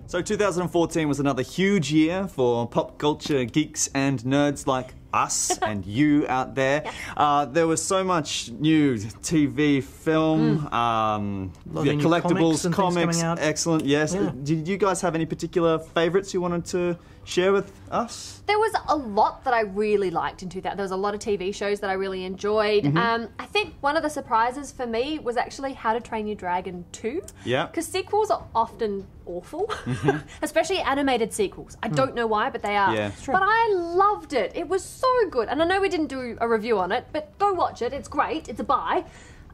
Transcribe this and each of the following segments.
So 2014 was another huge year for pop culture geeks and nerds like us and you out there. There was so much new TV, film, collectibles, comics. Excellent, yes. Yeah. Did you guys have any particular favourites you wanted to share with us? There was a lot that I really liked in 2000. There was a lot of TV shows that I really enjoyed. I think one of the surprises for me was actually How to Train Your Dragon 2. Yeah. Because sequels are often awful, especially animated sequels. I don't know why, but they are. Yeah. But I loved it. It was so good. And I know we didn't do a review on it, but go watch it. It's great. It's a buy.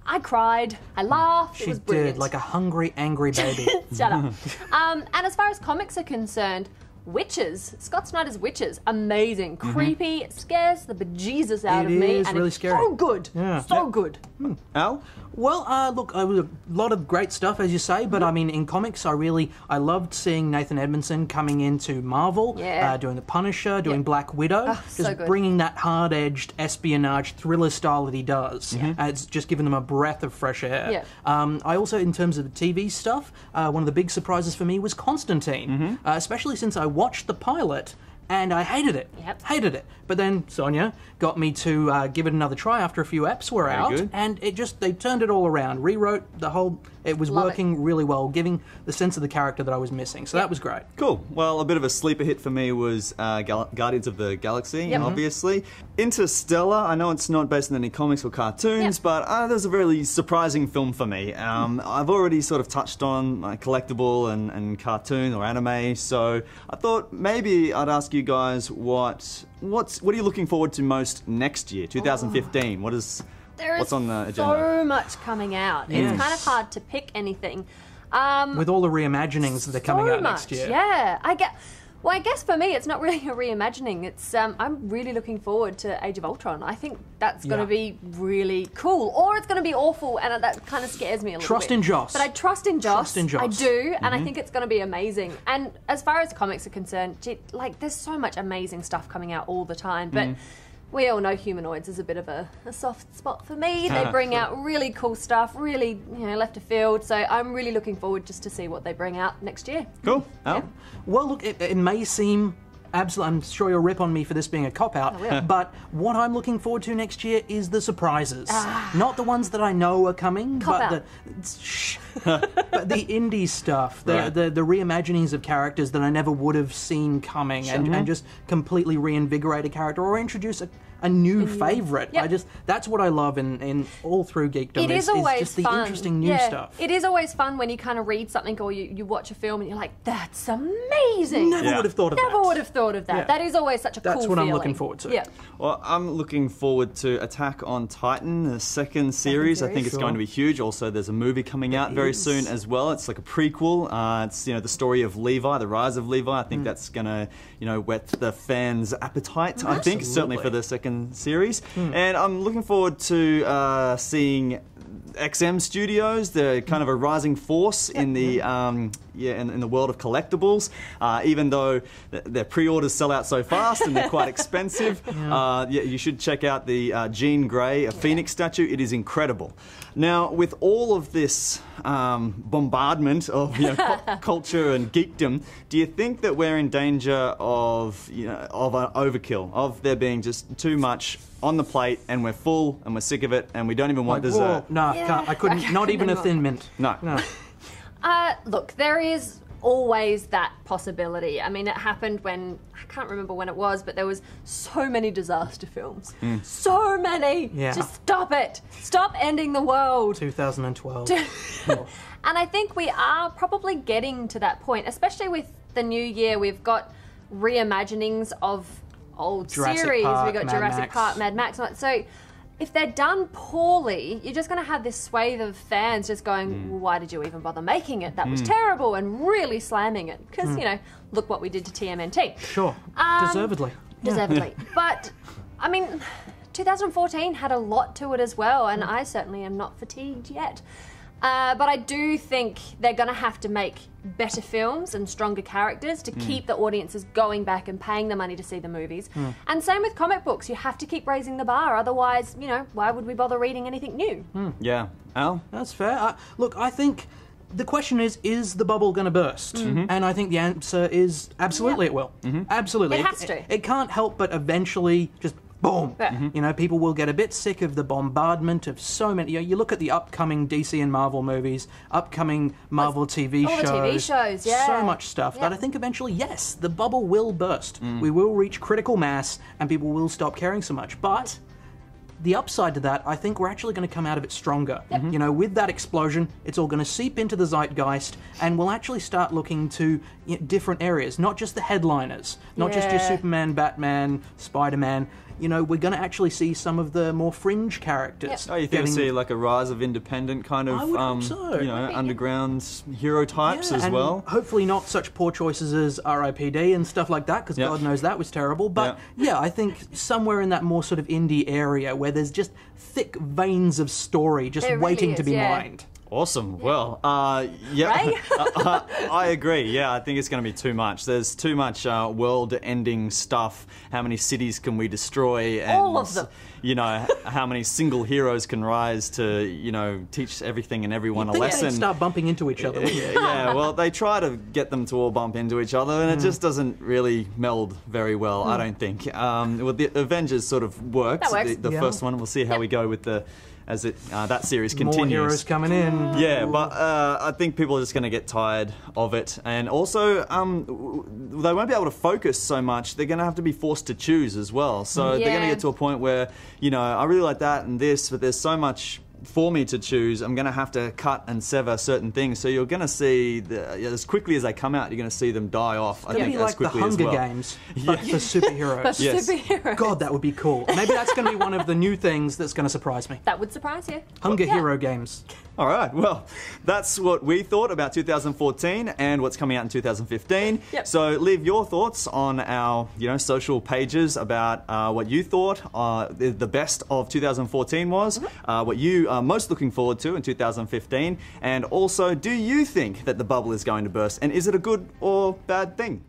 I cried. I laughed. It was brilliant. Did, like a hungry, angry baby. Shut up. And as far as comics are concerned, Witches, Scott Snyder's Witches, amazing, creepy, scares the bejesus out of me, is and really it's scary. so good, so good. Al? Well, look, a lot of great stuff, as you say, but I mean, in comics, I loved seeing Nathan Edmondson coming into Marvel, doing The Punisher, doing Black Widow, just so good. bringing that hard-edged espionage thriller style that he does. It's just given them a breath of fresh air. I also, in terms of the TV stuff, one of the big surprises for me was Constantine, especially since I watched the pilot. And I hated it. Hated it. But then Sonya got me to give it another try after a few eps were out. Good. And they turned it all around, rewrote the whole... It was working really well, giving the sense of the character that I was missing. So that was great. Cool. Well, a bit of a sleeper hit for me was Guardians of the Galaxy, obviously. Interstellar, I know it's not based on any comics or cartoons, but that was a really surprising film for me. I've already sort of touched on my collectible and cartoon or anime, so I thought maybe I'd ask you guys what are you looking forward to most next year, 2015? What's on the agenda? So much coming out. It's kind of hard to pick anything. With all the reimaginings that are coming out next year. Yeah. I guess for me, it's not really a reimagining. It's I'm really looking forward to Age of Ultron. I think that's going to be really cool. Or it's going to be awful, and that kind of scares me a little bit. Trust in Joss. But I trust in Joss. Trust in Joss. I do, and I think it's going to be amazing. And as far as comics are concerned, there's so much amazing stuff coming out all the time. But we all know Humanoids is a bit of a soft spot for me. They bring out really cool stuff, really left of field. So I'm really looking forward just to see what they bring out next year. Cool. Well, look, it may seem absolutely... I'm sure you'll rip on me for this being a cop-out, but what I'm looking forward to next year is the surprises. Not the ones that I know are coming, but the indie stuff, the reimaginings of characters that I never would have seen coming, and just completely reinvigorate a character or introduce a new favourite. That's what I love in all through geekdom. It is always just the fun. interesting new stuff. It is always fun when you kind of read something or you watch a film and you're like, that's amazing. Never would have thought of that. Never would have thought of that. Yeah. That is always such a cool That's what feeling. I'm looking forward to. Yeah. Well, I'm looking forward to Attack on Titan, the second series. I think it's going to be huge. Also, there's a movie coming out very soon as well. It's like a prequel. It's the story of Levi, the rise of Levi. I think that's going to whet the fans' appetite. I think certainly for the second series. And I'm looking forward to seeing XM Studios. They're kind of a rising force in the in the world of collectibles. Even though their pre-orders sell out so fast and they're quite expensive, you should check out the Jean Grey, a Phoenix statue. It is incredible. Now, with all of this bombardment of pop culture and geekdom, do you think that we're in danger of of an overkill, of there being just too much on the plate, and we're full and we're sick of it, and we don't even want dessert? No, I couldn't. Not even a Thin Mint. No. Look, there is always that possibility. I mean, it happened when, I can't remember when it was, but there was so many disaster films. So many! Yeah. Just stop it! Stop ending the world! 2012. And I think we are probably getting to that point, especially with the new year. We've got reimaginings of old series. We've got Jurassic Park, Mad Max. So if they're done poorly, you're just going to have this swathe of fans just going, well, why did you even bother making it? That was terrible, and really slamming it. Because, look what we did to TMNT. Sure. Deservedly. Deservedly. But, I mean, 2014 had a lot to it as well, and I certainly am not fatigued yet. But I do think they're going to have to make better films and stronger characters to keep the audiences going back and paying the money to see the movies. And same with comic books. You have to keep raising the bar. Otherwise, you know, why would we bother reading anything new? Yeah. Al? That's fair. Look, I think the question is the bubble going to burst? And I think the answer is absolutely it will. Absolutely. It has to. It can't help but eventually just boom. You know, people will get a bit sick of the bombardment of so many. You know, you look at the upcoming DC and Marvel movies, upcoming Marvel TV shows. All the TV shows, yeah. So much stuff that I think eventually, yes, the bubble will burst. We will reach critical mass and people will stop caring so much. But the upside to that, I think we're actually going to come out of it stronger. You know, with that explosion, it's all going to seep into the zeitgeist, and we'll actually start looking to different areas, not just the headliners, not just your Superman, Batman, Spider-Man. You know, we're going to actually see some of the more fringe characters. Oh, you think we'll see like a rise of independent kind of, I would hope so. you know, underground hero types as and well? Hopefully not such poor choices as R.I.P.D. and stuff like that, because God knows that was terrible. But yeah, I think somewhere in that more sort of indie area where there's just thick veins of story just waiting to be mined. Awesome. Well, yeah, Right? I agree. Yeah, I think it's going to be too much. There's too much world-ending stuff. How many cities can we destroy? And, all of them. You know, how many single heroes can rise to, you know, teach everything and everyone a lesson? They'd start bumping into each other. Yeah, well, they try to get them to all bump into each other, and it just doesn't really meld very well, I don't think. Well, the Avengers sort of works. That works. The first one. We'll see how we go with the... as that series continues. More heroes coming in. Yeah, but I think people are just going to get tired of it. And also, they won't be able to focus so much. They're going to have to be forced to choose as well. So they're going to get to a point where, you know, I really like that and this, but there's so much for me to choose. I'm going to have to cut and sever certain things. So you're going to see, as quickly as they come out, you're going to see them die off, I think, as quickly as well. It's going to be like the Hunger Games, but for superheroes. But superheroes. God, that would be cool. Maybe that's going to be one of the new things that's going to surprise me. That would surprise you. Hunger Hero Games. All right, well, that's what we thought about 2014 and what's coming out in 2015. So leave your thoughts on our, you know, social pages about what you thought the best of 2014 was, what you are most looking forward to in 2015, and also, do you think that the bubble is going to burst, and is it a good or bad thing?